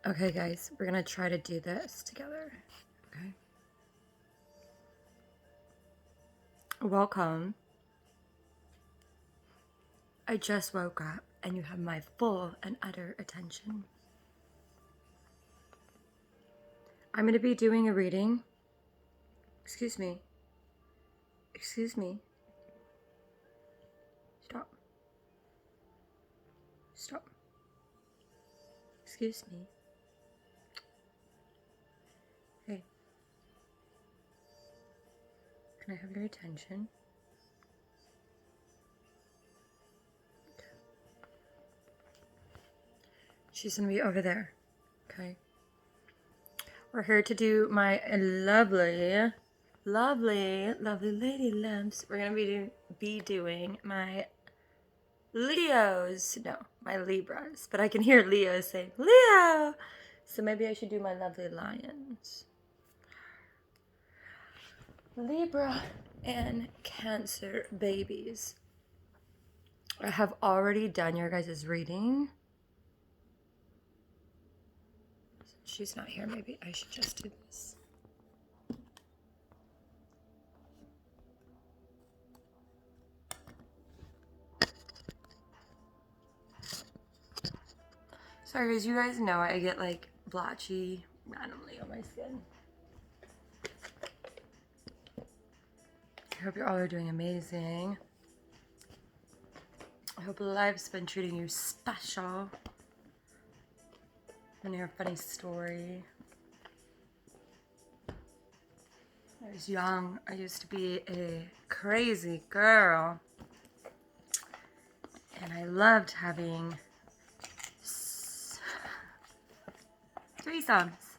Okay, guys, we're gonna try to do this together. Okay. Welcome. I just woke up and you have my full and utter attention. I'm gonna be doing a reading. Excuse me. Excuse me. Stop. Stop. Excuse me. Hey. Can I have your attention? She's gonna be over there. Okay. We're here to do my lovely lady lamps. We're gonna be doing my Leos. No, my Libras. But I can hear Leo saying Leo. So maybe I should do my lovely lions. Libra and Cancer babies. I have already done your guys' reading. She's not here. Maybe I should just do this. Sorry guys, you guys know I get like blotchy randomly on my skin. I hope you all are doing amazing. I hope life's been treating you special. And hear a funny story. I was young. I used to be a crazy girl. And I loved having threesomes.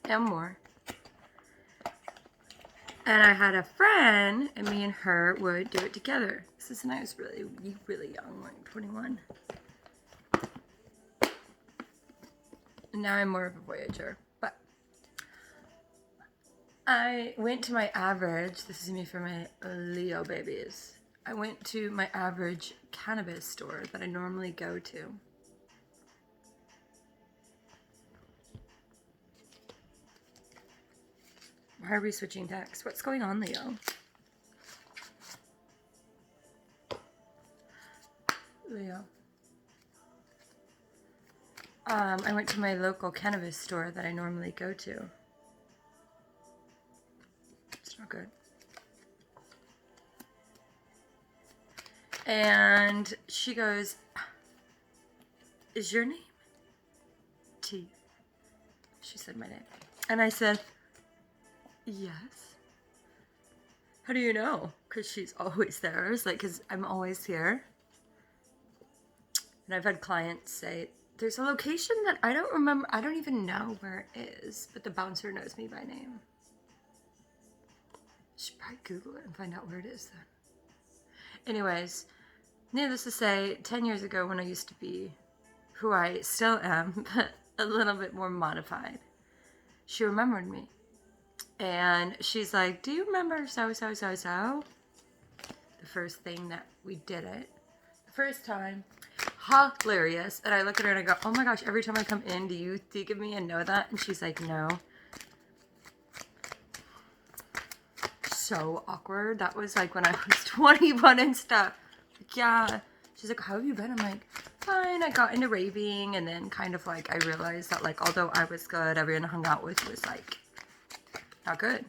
And more. And I had a friend, and me and her would do it together. This is when I was really young, like 21. And now I'm more of a voyager. But I went to my average, this is me for my Leo babies. I went to my average cannabis store that I normally go to. Why are we switching decks? What's going on, Leo? Leo. I went to my local cannabis store that I normally go to. It's not good. And she goes, "Is your name T?" She said my name. And I said, "Yes." "How do you know?" Because she's always there. It's like, because I'm always here. And I've had clients say, "There's a location that I don't remember. I don't even know where it is, but the bouncer knows me by name." Should probably Google it and find out where it is then. Anyways, needless to say, 10 years ago when I used to be who I still am, but a little bit more modified, she remembered me. And she's like, "Do you remember so? The first thing that we did it. The first time. Hilarious. And I look at her and I go, "Oh my gosh, every time I come in, do you think of me and know that?" And she's like, "No." So awkward. That was like when I was 21 and stuff. Like, yeah. She's like, "How have you been?" I'm like, "Fine." I got into raving, and then kind of like I realized that like although I was good, everyone I hung out with was like not good.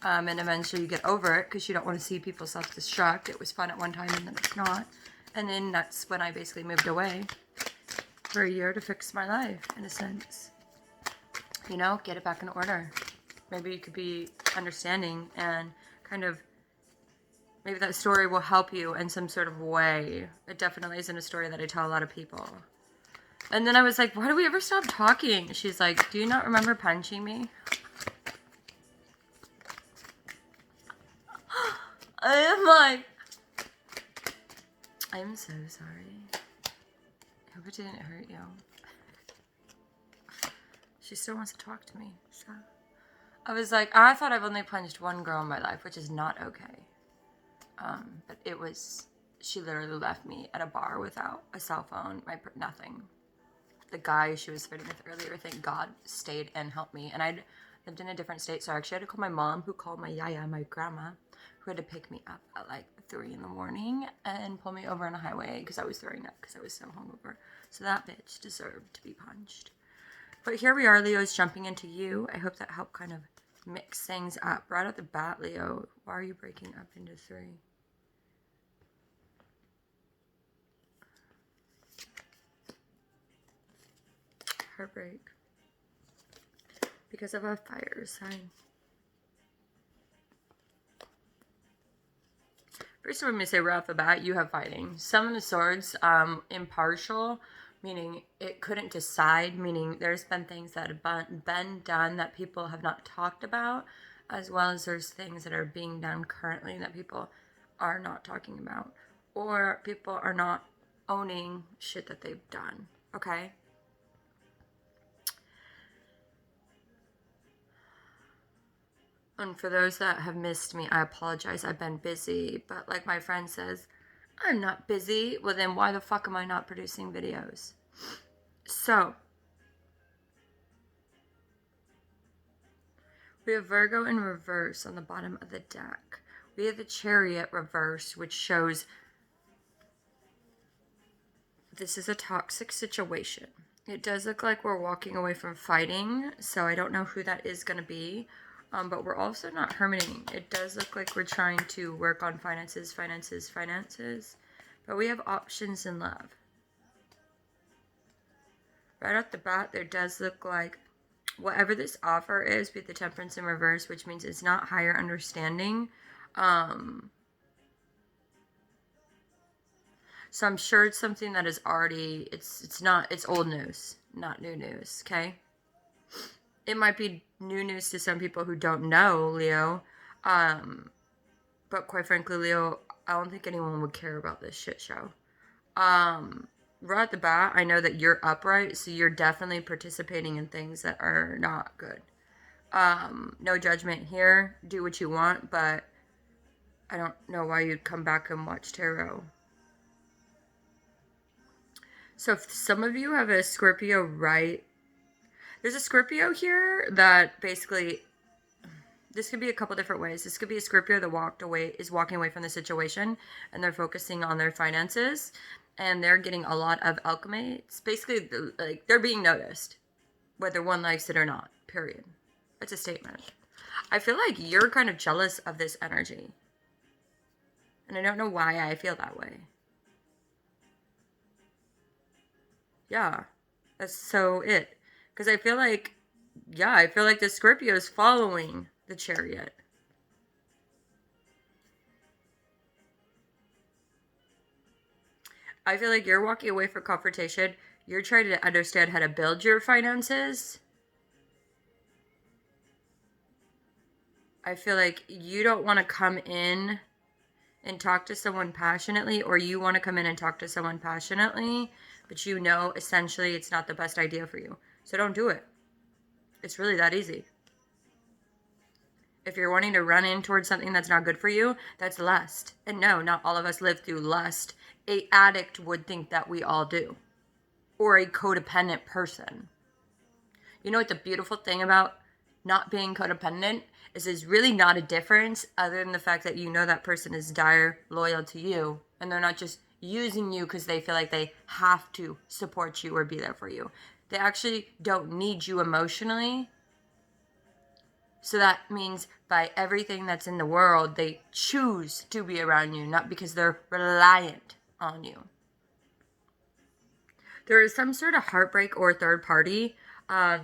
And eventually you get over it because you don't want to see people self-destruct. It was fun at one time and then it's not. And then that's when I basically moved away for a year to fix my life, in a sense. You know, get it back in order. Maybe you could be understanding and kind of, maybe that story will help you in some sort of way. It definitely isn't a story that I tell a lot of people. And then I was like, "Why do we ever stop talking?" She's like, "Do you not remember punching me?" I am like, "I'm so sorry. I hope it didn't hurt you." She still wants to talk to me, so. I was like, I thought I've only punched one girl in my life, which is not okay. But it was, she literally left me at a bar without a cell phone, nothing. the guy she was flirting with earlier, thank God, stayed and helped me. And I'd lived in a different state, so I actually had to call my mom, who called my yaya, my grandma, who had to pick me up at like 3 in the morning and pull me over on a highway because I was throwing up because I was so hungover. So that bitch deserved to be punched. But here we are, Leo's jumping into you. I hope that helped kind of mix things up. Right at the bat, Leo, why are you breaking up into 3? Heartbreak. Because of a fire sign. First, I'm going to say right off the bat, you have fighting. Seven of Swords, impartial, meaning it couldn't decide, meaning there's been things that have been done that people have not talked about, as well as there's things that are being done currently that people are not talking about, or people are not owning shit that they've done, okay? And for those that have missed me, I apologize. I've been busy. But like my friend says, I'm not busy. Well, then why the fuck am I not producing videos? So, we have Virgo in reverse on the bottom of the deck. We have the Chariot reverse, which shows this is a toxic situation. It does look like we're walking away from fighting, so I don't know who that is going to be. But we're also not hermiting. It does look like we're trying to work on finances. But we have options in love. Right off the bat, there does look like whatever this offer is with the Temperance in reverse, which means it's not higher understanding. So I'm sure it's something that is already, it's old news, not new news, okay? It might be new news to some people who don't know, Leo. But quite frankly, Leo, I don't think anyone would care about this shit show. Right at the bat, I know that you're upright, so you're definitely participating in things that are not good. No judgment here. Do what you want, but I don't know why you'd come back and watch tarot. So if some of you have a Scorpio right, there's a Scorpio here that basically, this could be a couple different ways. This could be a Scorpio that is walking away from the situation, and they're focusing on their finances, and they're getting a lot of alchemy. It's basically like they're being noticed, whether one likes it or not, period. It's a statement. I feel like you're kind of jealous of this energy, and I don't know why I feel that way. Yeah, that's so it. Because I feel like, the Scorpio is following the Chariot. I feel like you're walking away from confrontation. You're trying to understand how to build your finances. I feel like you don't want to come in and talk to someone passionately, or you want to come in and talk to someone passionately, but you know essentially it's not the best idea for you. So don't do it. It's really that easy. If you're wanting to run in towards something that's not good for you, that's lust. And no, not all of us live through lust. An addict would think that we all do. Or a codependent person. You know what the beautiful thing about not being codependent is there's really not a difference other than the fact that you know that person is dire loyal to you. And they're not just using you because they feel like they have to support you or be there for you. They actually don't need you emotionally. So that means by everything that's in the world, they choose to be around you, not because they're reliant on you. There is some sort of heartbreak or third party. I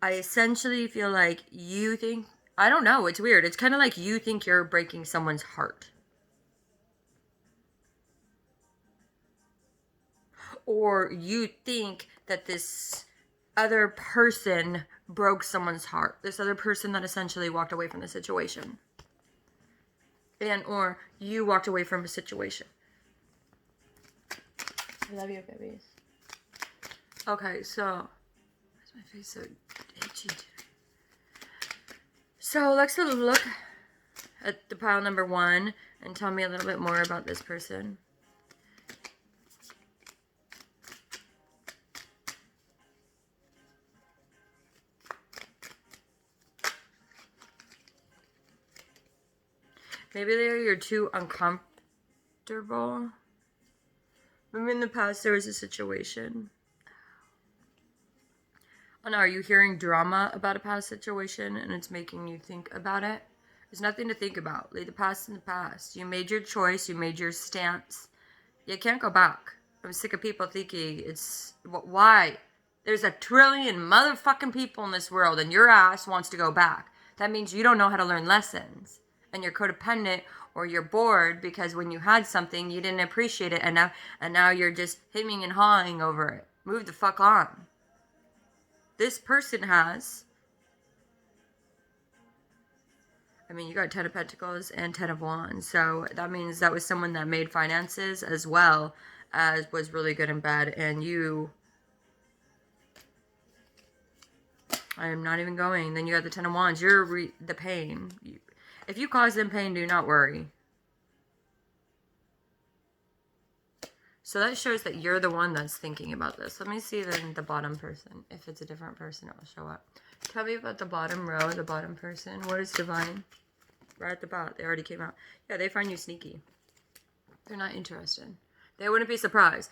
essentially feel like you think, I don't know, it's weird. It's kind of like you think you're breaking someone's heart. Or you think that this other person broke someone's heart. This other person that essentially walked away from the situation. And or you walked away from a situation. I love you, babies. Okay, so why is my face so itchy today? So let's look at the pile number 1 and tell me a little bit more about this person. Maybe you're too uncomfortable. Maybe in the past there was a situation. Oh no, are you hearing drama about a past situation and it's making you think about it? There's nothing to think about. Leave the past in the past. You made your choice. You made your stance. You can't go back. I'm sick of people thinking it's... Why? There's a trillion motherfucking people in this world and your ass wants to go back. That means you don't know how to learn lessons. And you're codependent or you're bored because when you had something, you didn't appreciate it. And now you're just hemming and hawing over it. Move the fuck on. This person has... I mean, you got 10 of Pentacles and 10 of Wands. So that means that was someone that made finances as well as was really good and bad. And you... I am not even going. Then you got the 10 of Wands. You're the pain. If you cause them pain, do not worry. So that shows that you're the one that's thinking about this. Let me see then the bottom person. If it's a different person, it will show up. Tell me about the bottom row, the bottom person. What is divine? Right at the bottom. They already came out. Yeah, they find you sneaky. They're not interested. They wouldn't be surprised.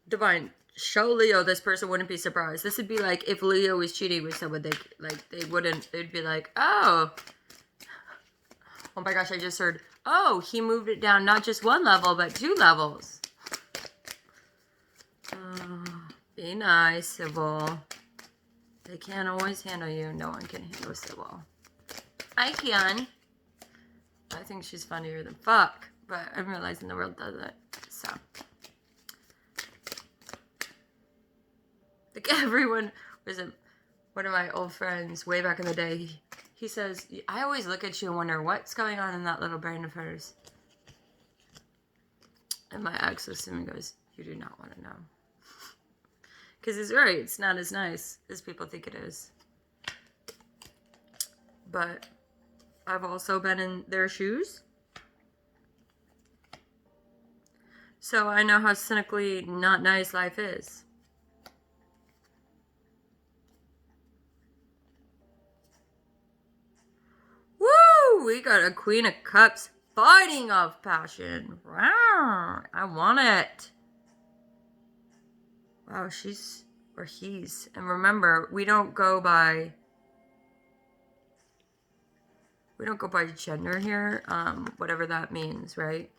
Divine, show Leo this person wouldn't be surprised. This would be like if Leo was cheating with someone. They'd be like, oh my gosh, I just heard, oh, he moved it down not just one level, but 2 levels. Be nice, Sybil. They can't always handle you. No one can handle Sybil. I can. I think she's funnier than fuck, but I'm realizing the world doesn't. So, like everyone was one of my old friends way back in the day. He says, I always look at you and wonder what's going on in that little brain of hers. And my ex looks at me and goes, you do not want to know. Because it's right. It's not as nice as people think it is. But I've also been in their shoes. So I know how cynically not nice life is. Woo! We got a Queen of Cups fighting off passion. Wow. I want it. Wow, she's, or he's. And remember, we don't go by gender here, whatever that means, right?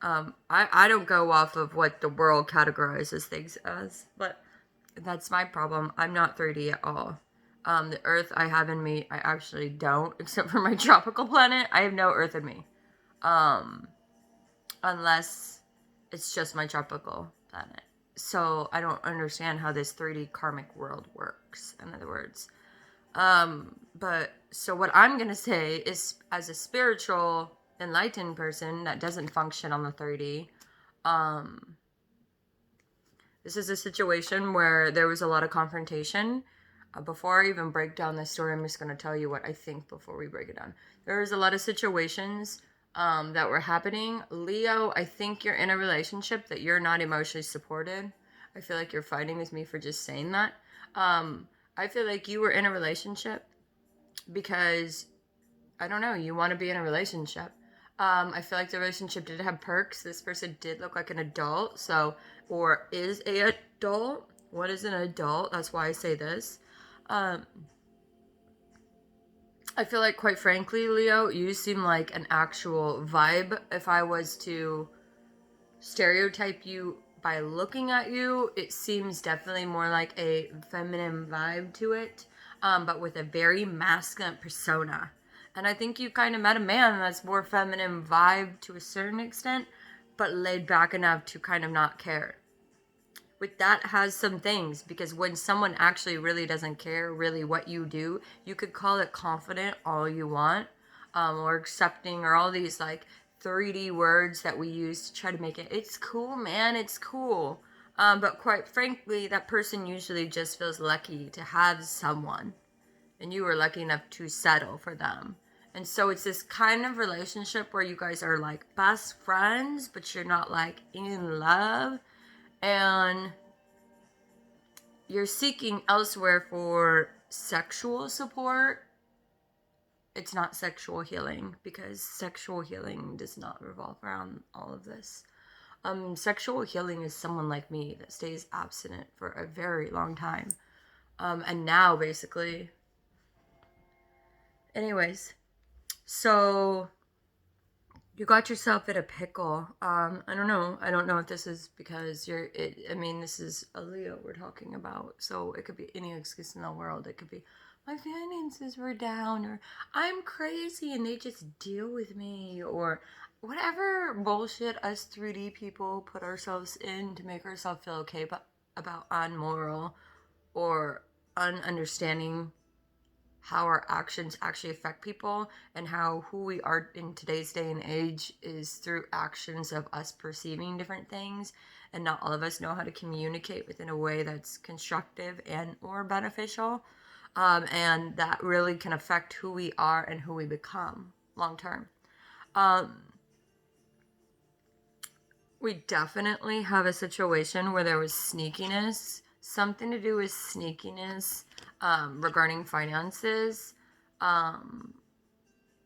I don't go off of what the world categorizes things as, but that's my problem. I'm not 3D at all. The earth I have in me, I actually don't, except for my tropical planet. I have no earth in me. Unless it's just my tropical planet. So I don't understand how this 3D karmic world works, in other words. But so what I'm going to say is, as a spiritual enlightened person that doesn't function on the 3D, this is a situation where there was a lot of confrontation. Before I even break down this story, I'm just going to tell you what I think before we break it down. There was a lot of situations that were happening. Leo, I think you're in a relationship that you're not emotionally supported. I feel like you're fighting with me for just saying that. I feel like you were in a relationship because, I don't know, you want to be in a relationship. I feel like the relationship did have perks. This person did look like an adult, so, or is a adult. What is an adult? That's why I say this. I feel like, quite frankly, Leo, you seem like an actual vibe. If I was to stereotype you by looking at you, it seems definitely more like a feminine vibe to it, but with a very masculine persona. And I think you kind of met a man that's more feminine vibe to a certain extent, but laid back enough to kind of not care. With that has some things, because when someone actually really doesn't care really what you do, you could call it confident all you want, or accepting, or all these like 3D words that we use to try to make it, it's cool, man, it's cool. But quite frankly, that person usually just feels lucky to have someone, and you were lucky enough to settle for them. And so it's this kind of relationship where you guys are like best friends, but you're not like in love. And you're seeking elsewhere for sexual support. it's not sexual healing, because sexual healing does not revolve around all of this. Sexual healing is someone like me that stays abstinent for a very long time. And now basically, anyways, so you got yourself in a pickle. I don't know. I don't know if this is because I mean, this is a Leo we're talking about. So it could be any excuse in the world. It could be, my finances were down, or I'm crazy and they just deal with me, or whatever bullshit us 3D people put ourselves in to make ourselves feel okay about unmoral or ununderstanding how our actions actually affect people, and how who we are in today's day and age is through actions of us perceiving different things, and not all of us know how to communicate within a way that's constructive and or beneficial, and that really can affect who we are and who we become long term. We definitely have a situation where there was sneakiness, something to do with sneakiness regarding finances. I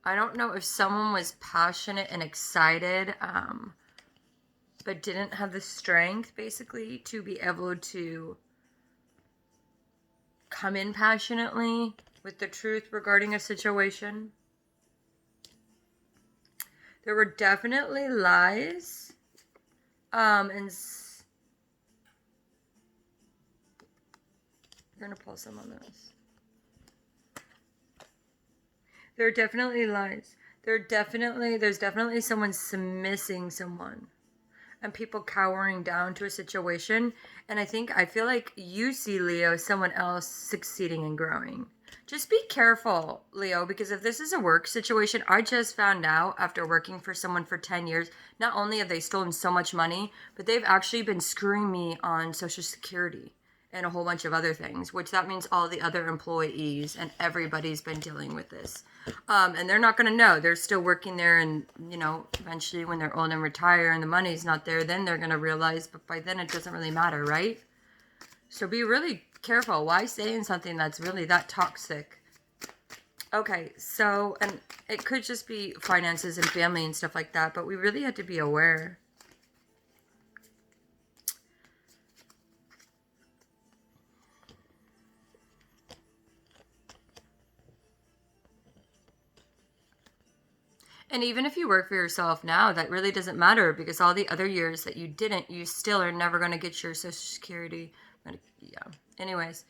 don't know if someone was passionate and excited, but didn't have the strength basically to be able to come in passionately with the truth regarding a situation. There were definitely lies. And we're gonna pull some on this. There are definitely lies. There's definitely someone missing someone, and people cowering down to a situation. And I feel like you see, Leo, someone else succeeding and growing. Just be careful, Leo, because if this is a work situation, I just found out after working for someone for 10 years, not only have they stolen so much money, but they've actually been screwing me on Social Security and a whole bunch of other things, which that means all the other employees and everybody's been dealing with this. And they're not going to know. They're still working there, and, you know, eventually when they're old and retire and the money's not there, then they're going to realize, but by then it doesn't really matter, right? So be really careful. Why stay in something that's really that toxic? Okay, so, and it could just be finances and family and stuff like that, but we really have to be aware. And even if you work for yourself now, that really doesn't matter, because all the other years that you didn't, you still are never going to get your Social Security. Yeah. Anyways.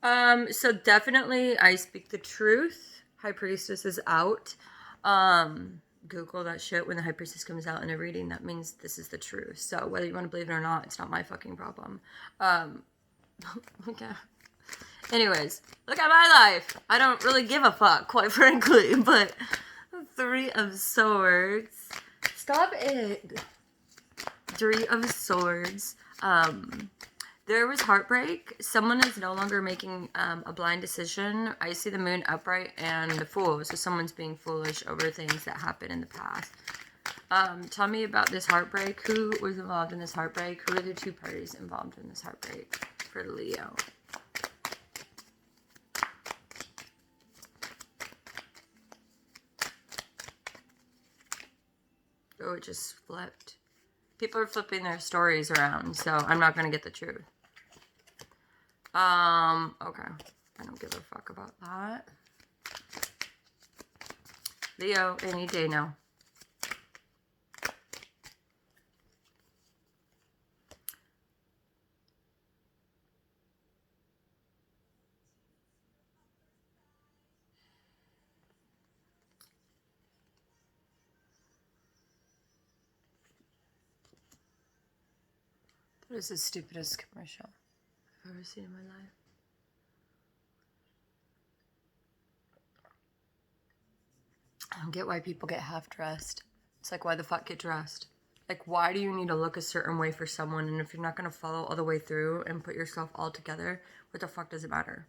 So definitely I speak the truth. High Priestess is out. Google that shit when the High Priestess comes out in a reading. That means this is the truth. So whether you want to believe it or not, it's not my fucking problem. Okay. Anyways, look at my life. I don't really give a fuck, quite frankly, but 3 of Swords. Stop it. 3 of Swords. There was heartbreak. Someone is no longer making a blind decision. I see the Moon upright and the Fool. So someone's being foolish over things that happened in the past. Tell me about this heartbreak. Who was involved in this heartbreak? Who are the 2 parties involved in this heartbreak for Leo? Oh, it just flipped. People are flipping their stories around, so I'm not going to get the truth. Okay. I don't give a fuck about that. Leo, any day now. That is the stupidest commercial I've ever seen in my life. I don't get why people get half dressed. It's like, why the fuck get dressed? Like, why do you need to look a certain way for someone? And if you're not going to follow all the way through and put yourself all together, what the fuck does it matter?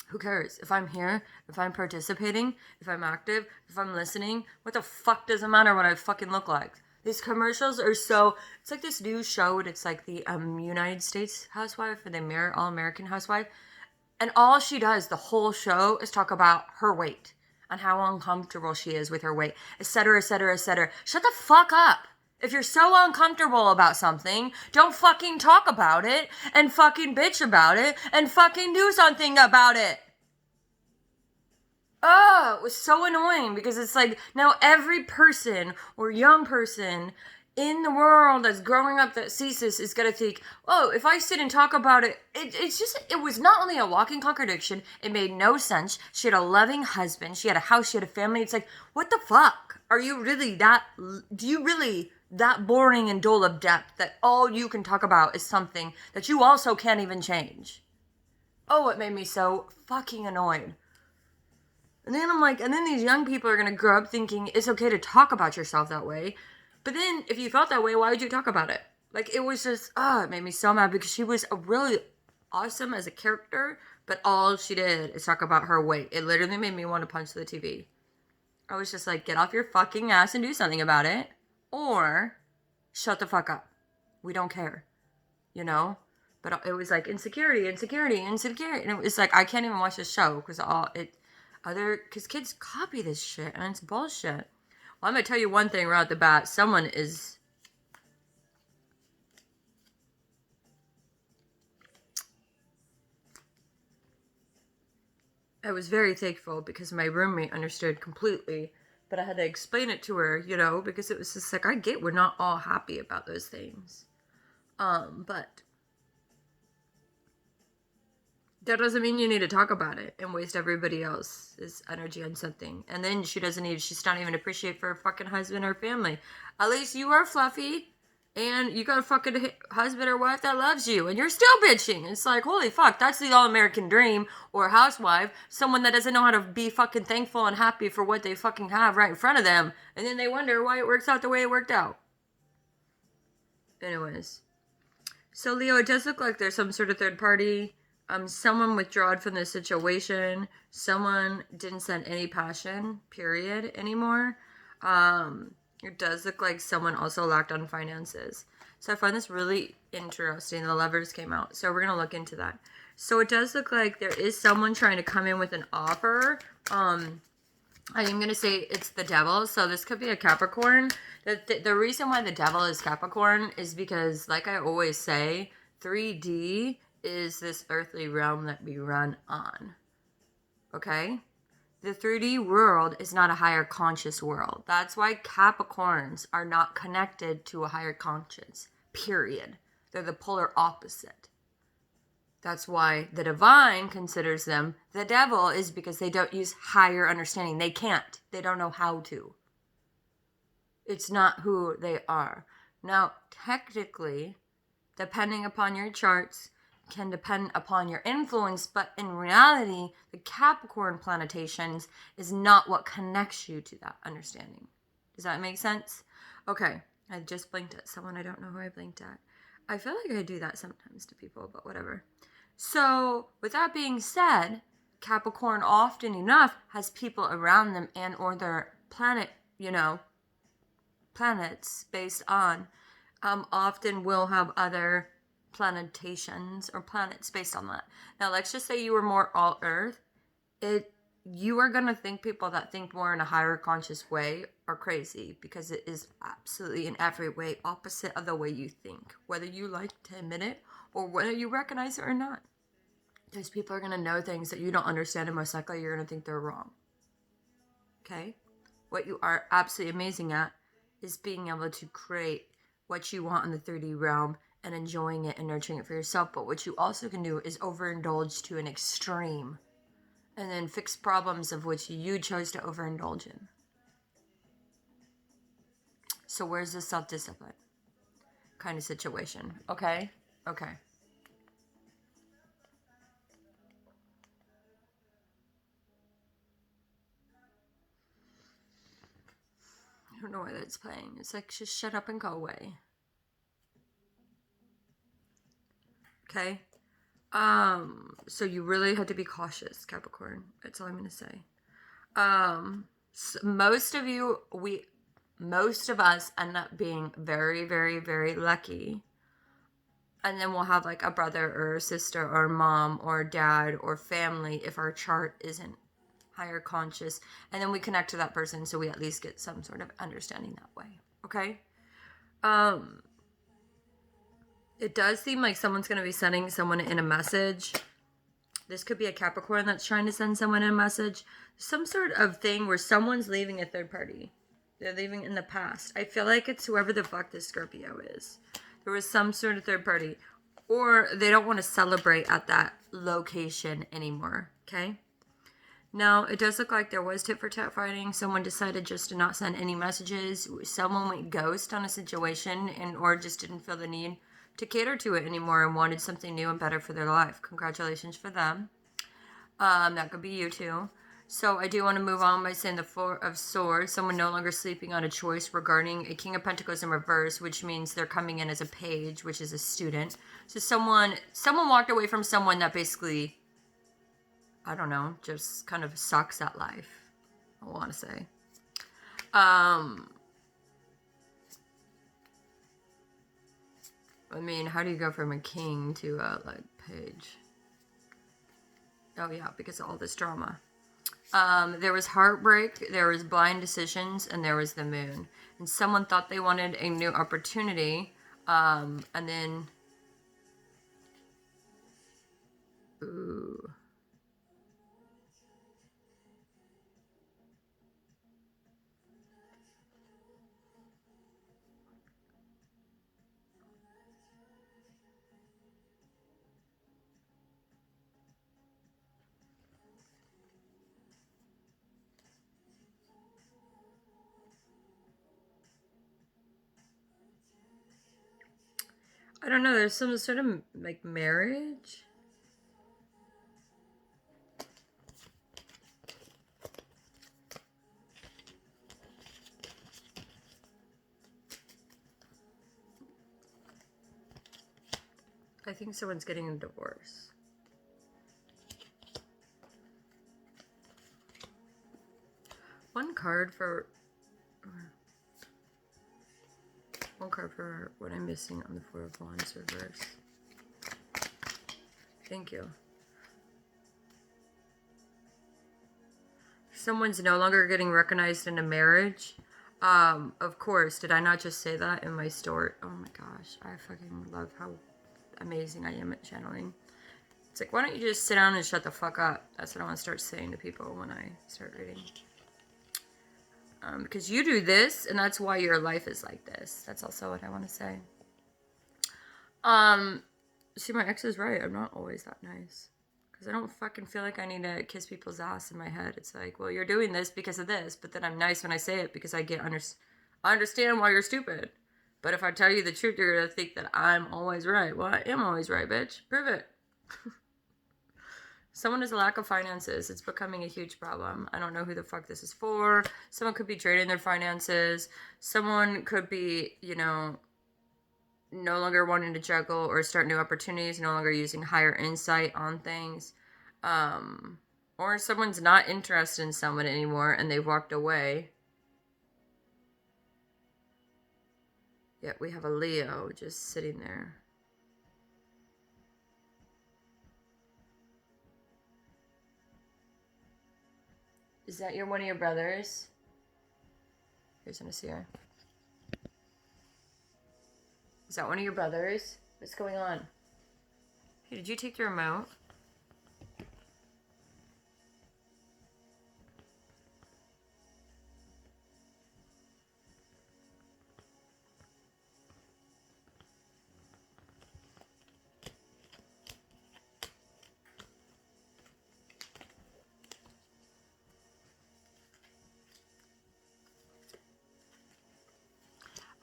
Who cares? If I'm here, if I'm participating, if I'm active, if I'm listening, what the fuck does it matter what I fucking look like? These commercials are so... It's like this new show. It's like the United States housewife or the All-American housewife. And all she does the whole show is talk about her weight on how uncomfortable she is with her weight, etc., etc., etc. Shut the fuck up. If you're so uncomfortable about something, don't fucking talk about it and fucking bitch about it and fucking do something about it. Oh, it was so annoying because it's like now every person or young person in the world that's growing up that sees this is gonna think, oh, if I sit and talk about it, it was not only a walking contradiction, it made no sense. She had a loving husband, she had a house, she had a family. It's like, what the fuck? Are you really that boring and dull of depth that all you can talk about is something that you also can't even change? Oh, it made me so fucking annoyed. And then I'm like, and then these young people are gonna grow up thinking it's okay to talk about yourself that way. But then, if you felt that way, why would you talk about it? Like, it was just, it made me so mad because she was really awesome as a character, but all she did is talk about her weight. It literally made me want to punch the TV. I was just like, get off your fucking ass and do something about it, or shut the fuck up. We don't care, you know? But it was like insecurity, and it was like, I can't even watch this show because kids copy this shit, and it's bullshit. Well, I'm going to tell you one thing right off the bat. I was very thankful because my roommate understood completely, but I had to explain it to her, because it was just like, I get we're not all happy about those things. But that doesn't mean you need to talk about it and waste everybody else's energy on something. And then she's not even appreciated for her fucking husband or family. At least you are fluffy and you got a fucking husband or wife that loves you and you're still bitching. It's like, holy fuck, that's the all-American dream, or housewife, someone that doesn't know how to be fucking thankful and happy for what they fucking have right in front of them. And then they wonder why it works out the way it worked out. Anyways. So Leo, it does look like there's some sort of third party. Someone withdrawed from the situation. Someone didn't send any passion, period, anymore. It does look like someone also lacked on finances. So I find this really interesting. The Lovers came out. So we're going to look into that. So it does look like there is someone trying to come in with an offer. I am going to say it's the devil. So this could be a Capricorn. The reason why the devil is Capricorn is because, like I always say, 3D is this earthly realm that we run on. Okay? The 3D world is not a higher conscious world. That's why Capricorns are not connected to a higher conscience. Period. They're the polar opposite. That's why the divine considers them the devil, is because they don't use higher understanding. They can't. They don't know how to. It's not who they are. Now, technically, depending upon your charts, can depend upon your influence, but in reality, the Capricorn planetations is not what connects you to that understanding. Does that make sense? Okay, I just blinked at someone. I don't know who I blinked at. I feel like I do that sometimes to people, but whatever. So, with that being said, Capricorn often enough has people around them and or their planet, planets based on, often will have other planetations or planets based on that. Now, let's just say you were more all Earth. You are going to think people that think more in a higher conscious way are crazy, because it is absolutely in every way opposite of the way you think, whether you like to admit it or whether you recognize it or not. Those people are going to know things that you don't understand, and most likely you're going to think they're wrong. Okay? What you are absolutely amazing at is being able to create what you want in the 3D realm and enjoying it and nurturing it for yourself. But what you also can do is overindulge to an extreme and then fix problems of which you chose to overindulge in. So where's the self-discipline kind of situation? Okay? Okay. I don't know why that's playing. It's like, just shut up and go away. Okay? So you really had to be cautious, Capricorn. That's all I'm going to say. So most of us end up being very, very, very lucky. And then we'll have like a brother or a sister or a mom or a dad or family if our chart isn't higher conscious, and then we connect to that person, so we at least get some sort of understanding that way. Okay. It does seem like someone's going to be sending someone in a message. This could be a Capricorn that's trying to send someone a message. Some sort of thing where someone's leaving a third party. They're leaving in the past. I feel like it's whoever the fuck this Scorpio is. There was some sort of third party. Or they don't want to celebrate at that location anymore. Okay? Now, it does look like there was tit for tat fighting. Someone decided just to not send any messages. Someone went ghost on a situation or just didn't feel the need to cater to it anymore and wanted something new and better for their life. Congratulations for them. That could be you too. So I do want to move on by saying the Four of Swords. Someone no longer sleeping on a choice regarding a King of Pentacles in reverse, which means they're coming in as a page, which is a student. So someone walked away from someone that basically, I don't know, just kind of sucks at life, I want to say. I mean, how do you go from a king to a, like, page? Oh, yeah, because of all this drama. There was heartbreak, there was blind decisions, and there was the moon. And someone thought they wanted a new opportunity, and then... Ooh... I don't know, there's some sort of, like, marriage? I think someone's getting a divorce. One card for what I'm missing on the Four of Wands reverse. Thank you. Someone's no longer getting recognized in a marriage. Of course, did I not just say that in my story? Oh my gosh, I fucking love how amazing I am at channeling. It's like, why don't you just sit down and shut the fuck up? That's what I want to start saying to people when I start reading. Because you do this, and that's why your life is like this. That's also what I want to say. See, my ex is right. I'm not always that nice. Because I don't fucking feel like I need to kiss people's ass in my head. It's like, well, you're doing this because of this, but then I'm nice when I say it because I understand why you're stupid. But if I tell you the truth, you're going to think that I'm always right. Well, I am always right, bitch. Prove it. Someone has a lack of finances. It's becoming a huge problem. I don't know who the fuck this is for. Someone could be draining their finances. Someone could be, you know, no longer wanting to juggle or start new opportunities, no longer using higher insight on things. Or someone's not interested in someone anymore and they've walked away. Yet we have a Leo just sitting there. Is that one of your brothers? Here's an Asir. Is that one of your brothers? What's going on? Hey, did you take the remote?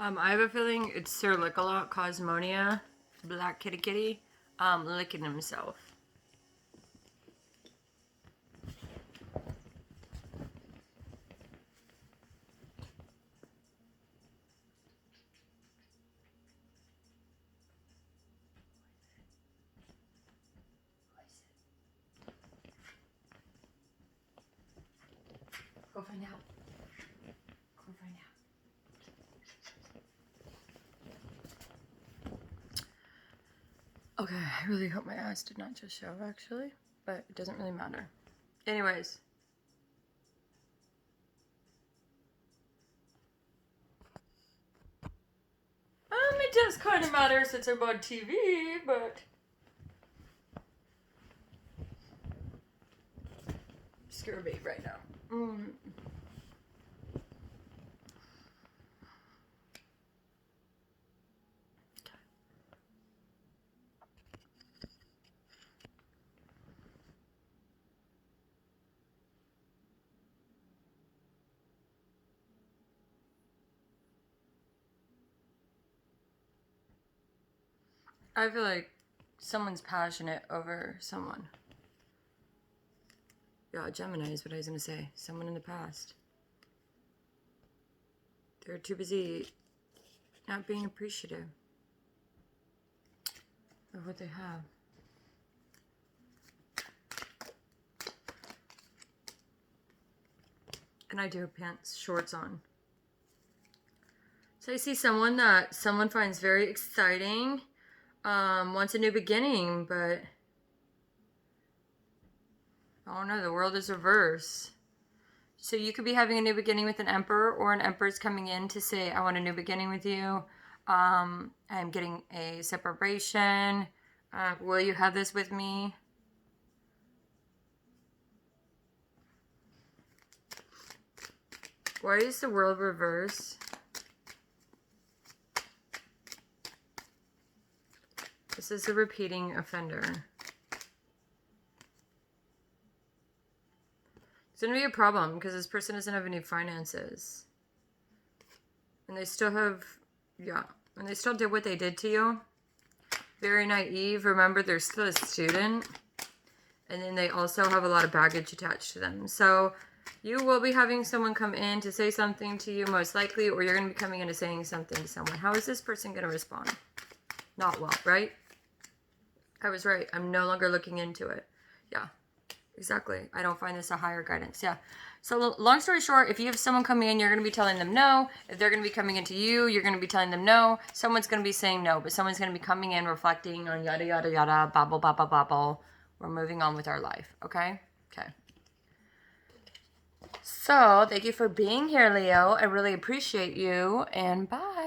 I have a feeling it's Sir Lick-a-Lot, Cosmonia, Black Kitty Kitty, licking himself. Go find out. Go find out. Okay, I really hope my eyes did not just show, actually. But it doesn't really matter. Anyways. it does kind of matter since I'm on TV, but scare me right now. I feel like someone's passionate over someone. Yeah, Gemini is what I was going to say. Someone in the past. They're too busy not being appreciative of what they have. And I do have pants, shorts on. So I see someone that someone finds very exciting, wants a new beginning, but oh no, the world is reversed. So you could be having a new beginning with an emperor, or an emperor's coming in to say, I want a new beginning with you. I'm getting a separation. Will you have this with me? Why is the world reversed? This is a repeating offender. It's going to be a problem because this person doesn't have any finances. And they still have, yeah, and they still did what they did to you. Very naive. Remember, they're still a student. And then they also have a lot of baggage attached to them. So you will be having someone come in to say something to you, most likely, or you're going to be coming in and saying something to someone. How is this person going to respond? Not well, right? I was right. I'm no longer looking into it. Yeah, exactly. I don't find this a higher guidance. Yeah. So long story short, if you have someone coming in, you're going to be telling them no. If they're going to be coming into you, you're going to be telling them no. Someone's going to be saying no, but someone's going to be coming in, reflecting on yada, yada, yada, babble, babble, babble. We're moving on with our life. Okay? Okay. So thank you for being here, Leo. I really appreciate you, and bye.